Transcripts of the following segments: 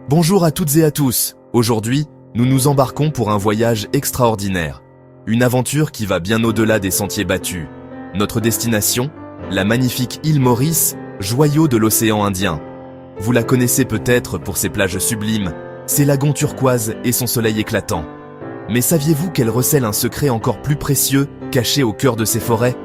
Bonjour à toutes et à tous. Aujourd'hui, nous nous embarquons pour un voyage extraordinaire. Une aventure qui va bien au-delà des sentiers battus. Notre destination, la magnifique île Maurice, joyau de l'océan Indien. Vous la connaissez peut-être pour ses plages sublimes, ses lagons turquoises et son soleil éclatant. Mais saviez-vous qu'elle recèle un secret encore plus précieux, caché au cœur de ses forêts?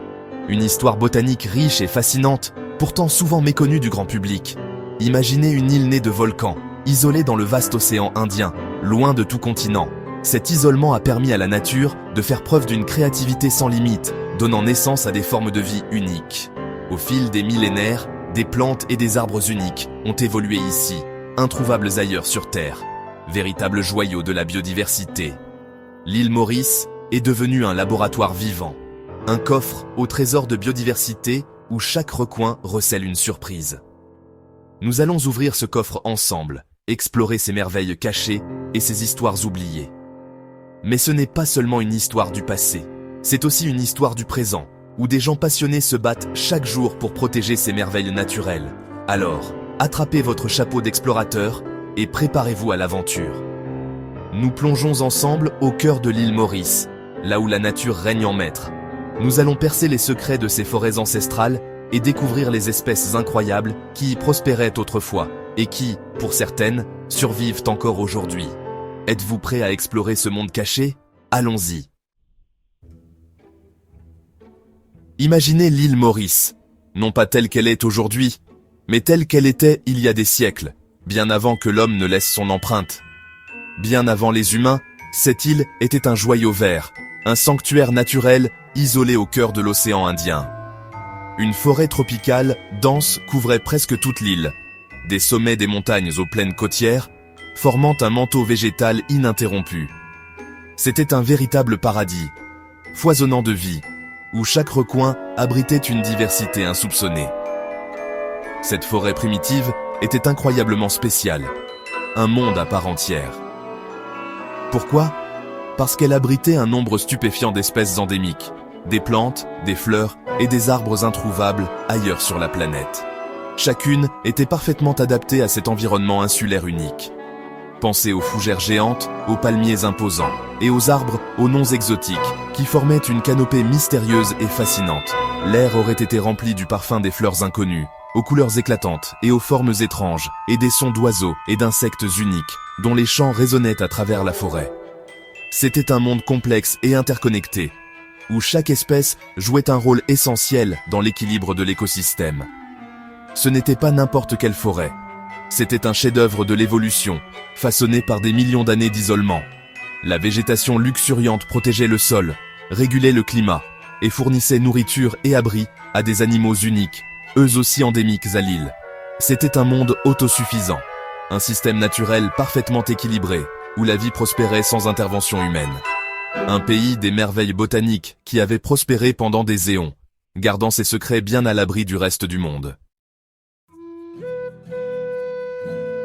Une histoire botanique riche et fascinante, pourtant souvent méconnue du grand public. Imaginez une île née de volcans, isolée dans le vaste océan Indien, loin de tout continent. Cet isolement a permis à la nature de faire preuve d'une créativité sans limite, donnant naissance à des formes de vie uniques. Au fil des millénaires, des plantes et des arbres uniques ont évolué ici, introuvables ailleurs sur Terre. Véritable joyau de la biodiversité. L'île Maurice est devenue un laboratoire vivant. Un coffre au trésor de biodiversité où chaque recoin recèle une surprise. Nous allons ouvrir ce coffre ensemble, explorer ses merveilles cachées et ses histoires oubliées. Mais ce n'est pas seulement une histoire du passé, c'est aussi une histoire du présent, où des gens passionnés se battent chaque jour pour protéger ces merveilles naturelles. Alors, attrapez votre chapeau d'explorateur et préparez-vous à l'aventure. Nous plongeons ensemble au cœur de l'île Maurice, là où la nature règne en maître. Nous allons percer les secrets de ces forêts ancestrales et découvrir les espèces incroyables qui y prospéraient autrefois et qui, pour certaines, survivent encore aujourd'hui. Êtes-vous prêts à explorer ce monde caché? Allons-y. Imaginez l'île Maurice, non pas telle qu'elle est aujourd'hui, mais telle qu'elle était il y a des siècles, bien avant que l'homme ne laisse son empreinte. Bien avant les humains, cette île était un joyau vert, un sanctuaire naturel isolé au cœur de l'océan Indien. Une forêt tropicale dense couvrait presque toute l'île, des sommets des montagnes aux plaines côtières, formant un manteau végétal ininterrompu. C'était un véritable paradis, foisonnant de vie, où chaque recoin abritait une diversité insoupçonnée. Cette forêt primitive était incroyablement spéciale, un monde à part entière. Pourquoi? Parce qu'elle abritait un nombre stupéfiant d'espèces endémiques, des plantes, des fleurs et des arbres introuvables ailleurs sur la planète. Chacune était parfaitement adaptée à cet environnement insulaire unique. Pensez aux fougères géantes, aux palmiers imposants et aux arbres aux noms exotiques qui formaient une canopée mystérieuse et fascinante. L'air aurait été rempli du parfum des fleurs inconnues, aux couleurs éclatantes et aux formes étranges, et des sons d'oiseaux et d'insectes uniques, dont les chants résonnaient à travers la forêt. C'était un monde complexe et interconnecté, où chaque espèce jouait un rôle essentiel dans l'équilibre de l'écosystème. Ce n'était pas n'importe quelle forêt. C'était un chef-d'œuvre de l'évolution, façonné par des millions d'années d'isolement. La végétation luxuriante protégeait le sol, régulait le climat, et fournissait nourriture et abri à des animaux uniques, eux aussi endémiques à l'île. C'était un monde autosuffisant, un système naturel parfaitement équilibré, où la vie prospérait sans intervention humaine. Un pays des merveilles botaniques qui avait prospéré pendant des éons, gardant ses secrets bien à l'abri du reste du monde.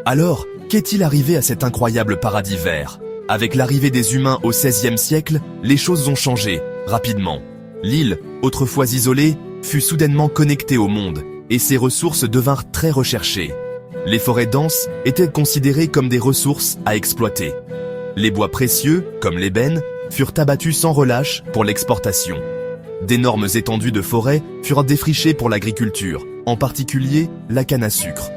Alors, qu'est-il arrivé à cet incroyable paradis vert? Avec l'arrivée des humains au XVIe siècle, les choses ont changé, rapidement. L'île, autrefois isolée, fut soudainement connectée au monde, et ses ressources devinrent très recherchées. Les forêts denses étaient considérées comme des ressources à exploiter. Les bois précieux, comme l'ébène, furent abattus sans relâche pour l'exportation. D'énormes étendues de forêt furent défrichées pour l'agriculture, en particulier la canne à sucre.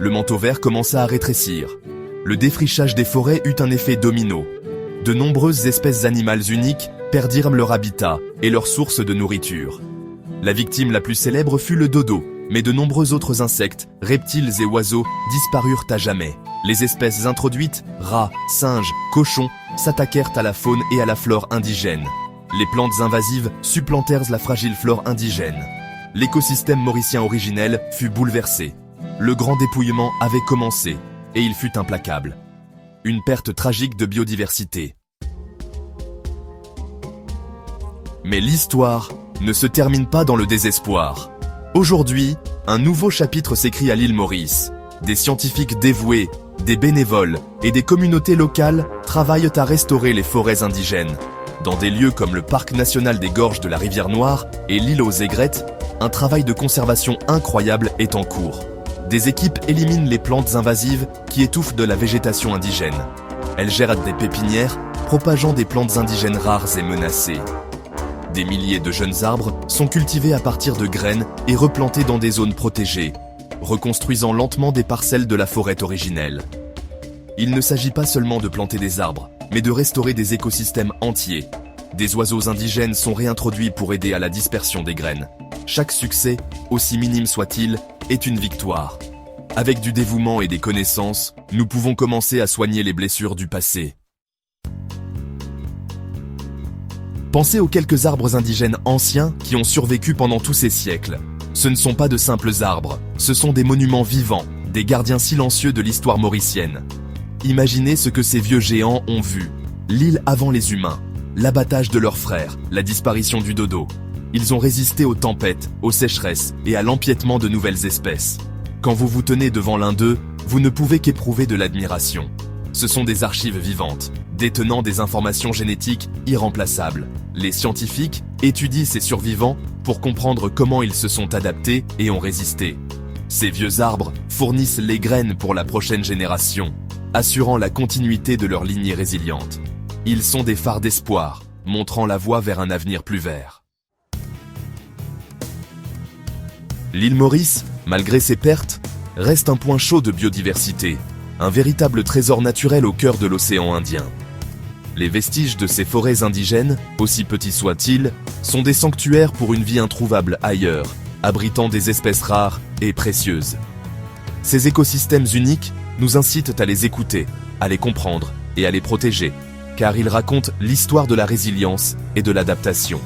Le manteau vert commença à rétrécir. Le défrichage des forêts eut un effet domino. De nombreuses espèces animales uniques perdirent leur habitat et leur source de nourriture. La victime la plus célèbre fut le dodo, mais de nombreux autres insectes, reptiles et oiseaux disparurent à jamais. Les espèces introduites, rats, singes, cochons, s'attaquèrent à la faune et à la flore indigène. Les plantes invasives supplantèrent la fragile flore indigène. L'écosystème mauricien originel fut bouleversé. Le grand dépouillement avait commencé, et il fut implacable. Une perte tragique de biodiversité. Mais l'histoire ne se termine pas dans le désespoir. Aujourd'hui, un nouveau chapitre s'écrit à l'île Maurice. Des scientifiques dévoués, des bénévoles et des communautés locales travaillent à restaurer les forêts indigènes. Dans des lieux comme le parc national des gorges de la Rivière Noire et l'île aux Aigrettes, un travail de conservation incroyable est en cours. Des équipes éliminent les plantes invasives qui étouffent de la végétation indigène. Elles gèrent des pépinières, propageant des plantes indigènes rares et menacées. Des milliers de jeunes arbres sont cultivés à partir de graines et replantés dans des zones protégées, reconstruisant lentement des parcelles de la forêt originelle. Il ne s'agit pas seulement de planter des arbres, mais de restaurer des écosystèmes entiers. Des oiseaux indigènes sont réintroduits pour aider à la dispersion des graines. Chaque succès, aussi minime soit-il, est une victoire. Avec du dévouement et des connaissances, nous pouvons commencer à soigner les blessures du passé. Pensez aux quelques arbres indigènes anciens qui ont survécu pendant tous ces siècles. Ce ne sont pas de simples arbres, ce sont des monuments vivants, des gardiens silencieux de l'histoire mauricienne. Imaginez ce que ces vieux géants ont vu. L'île avant les humains, l'abattage de leurs frères, la disparition du dodo. Ils ont résisté aux tempêtes, aux sécheresses et à l'empiètement de nouvelles espèces. Quand vous vous tenez devant l'un d'eux, vous ne pouvez qu'éprouver de l'admiration. Ce sont des archives vivantes, détenant des informations génétiques irremplaçables. Les scientifiques étudient ces survivants pour comprendre comment ils se sont adaptés et ont résisté. Ces vieux arbres fournissent les graines pour la prochaine génération, assurant la continuité de leur lignée résiliente. Ils sont des phares d'espoir, montrant la voie vers un avenir plus vert. L'île Maurice, malgré ses pertes, reste un point chaud de biodiversité, un véritable trésor naturel au cœur de l'océan Indien. Les vestiges de ces forêts indigènes, aussi petits soient-ils, sont des sanctuaires pour une vie introuvable ailleurs, abritant des espèces rares et précieuses. Ces écosystèmes uniques nous incitent à les écouter, à les comprendre et à les protéger, car ils racontent l'histoire de la résilience et de l'adaptation.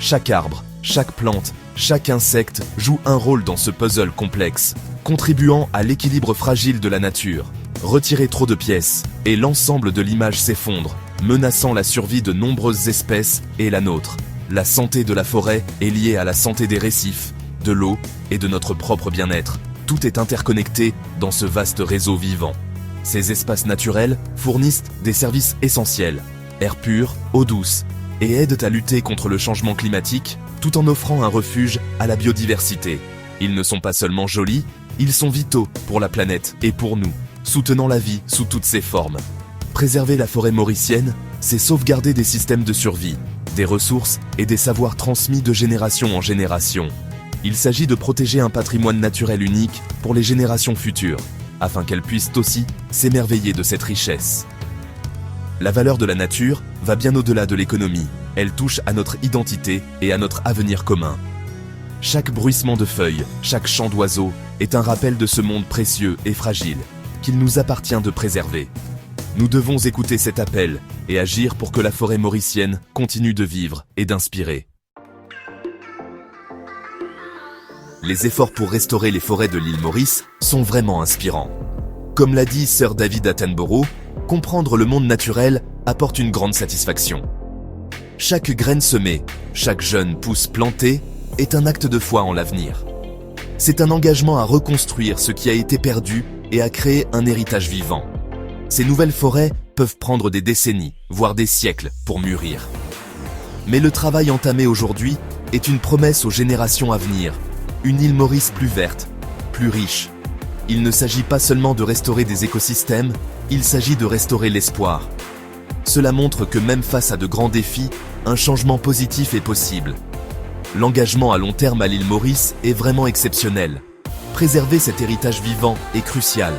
Chaque arbre, chaque plante, chaque insecte joue un rôle dans ce puzzle complexe, contribuant à l'équilibre fragile de la nature. Retirer trop de pièces, et l'ensemble de l'image s'effondre, menaçant la survie de nombreuses espèces et la nôtre. La santé de la forêt est liée à la santé des récifs, de l'eau et de notre propre bien-être. Tout est interconnecté dans ce vaste réseau vivant. Ces espaces naturels fournissent des services essentiels, air pur, eau douce, et aident à lutter contre le changement climatique, tout en offrant un refuge à la biodiversité. Ils ne sont pas seulement jolis, ils sont vitaux pour la planète et pour nous, soutenant la vie sous toutes ses formes. Préserver la forêt mauricienne, c'est sauvegarder des systèmes de survie, des ressources et des savoirs transmis de génération en génération. Il s'agit de protéger un patrimoine naturel unique pour les générations futures, afin qu'elles puissent aussi s'émerveiller de cette richesse. La valeur de la nature va bien au-delà de l'économie. Elle touche à notre identité et à notre avenir commun. Chaque bruissement de feuilles, chaque chant d'oiseaux est un rappel de ce monde précieux et fragile qu'il nous appartient de préserver. Nous devons écouter cet appel et agir pour que la forêt mauricienne continue de vivre et d'inspirer. Les efforts pour restaurer les forêts de l'île Maurice sont vraiment inspirants. Comme l'a dit Sir David Attenborough, comprendre le monde naturel apporte une grande satisfaction. Chaque graine semée, chaque jeune pousse plantée est un acte de foi en l'avenir. C'est un engagement à reconstruire ce qui a été perdu et à créer un héritage vivant. Ces nouvelles forêts peuvent prendre des décennies, voire des siècles pour mûrir. Mais le travail entamé aujourd'hui est une promesse aux générations à venir, une île Maurice plus verte, plus riche. Il ne s'agit pas seulement de restaurer des écosystèmes, il s'agit de restaurer l'espoir. Cela montre que même face à de grands défis, un changement positif est possible. L'engagement à long terme à l'île Maurice est vraiment exceptionnel. Préserver cet héritage vivant est crucial.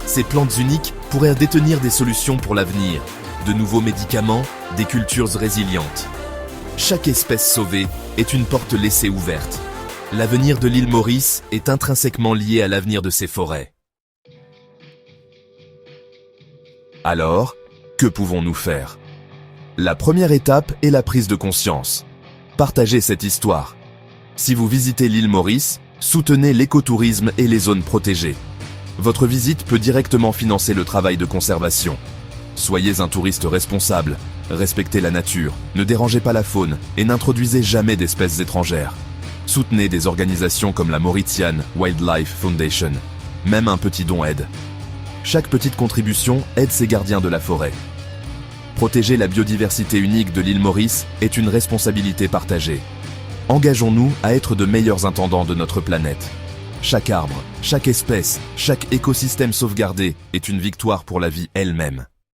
Ces plantes uniques pourraient détenir des solutions pour l'avenir, de nouveaux médicaments, des cultures résilientes. Chaque espèce sauvée est une porte laissée ouverte. L'avenir de l'île Maurice est intrinsèquement lié à l'avenir de ces forêts. Alors, que pouvons-nous faire ? La première étape est la prise de conscience. Partagez cette histoire. Si vous visitez l'île Maurice, soutenez l'écotourisme et les zones protégées. Votre visite peut directement financer le travail de conservation. Soyez un touriste responsable, respectez la nature, ne dérangez pas la faune et n'introduisez jamais d'espèces étrangères. Soutenez des organisations comme la Mauritian Wildlife Foundation. Même un petit don aide. Chaque petite contribution aide ces gardiens de la forêt. Protéger la biodiversité unique de l'île Maurice est une responsabilité partagée. Engageons-nous à être de meilleurs intendants de notre planète. Chaque arbre, chaque espèce, chaque écosystème sauvegardé est une victoire pour la vie elle-même.